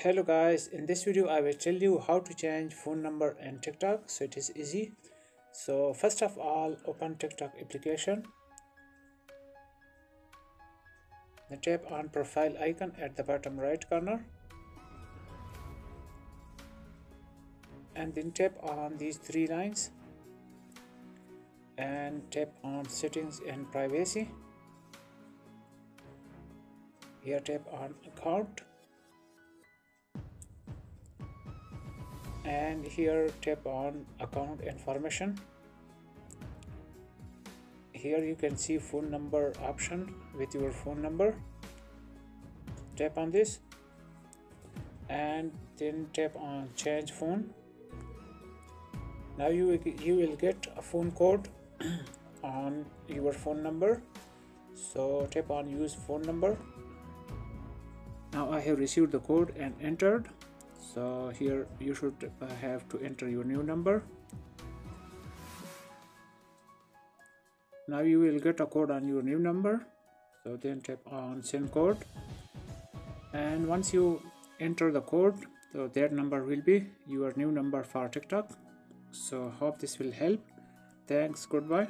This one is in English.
Hello guys, in this video I will tell you how to change phone number in TikTok. So it is easy. So first of all, open TikTok application, then tap on profile icon at the bottom right corner, and then tap on these three lines and tap on settings and privacy. Here tap on account, and here tap on account information. Here you can see phone number option with your phone number. Tap on this and then tap on change phone. Now you will get a phone code on your phone number, so tap on use phone number. Now I have received the code and entered, so here you should have to enter your new number. Now you will get a code on your new number, so then tap on send code, and once you enter the code, so that number will be your new number for TikTok. So hope this will help. Thanks, goodbye.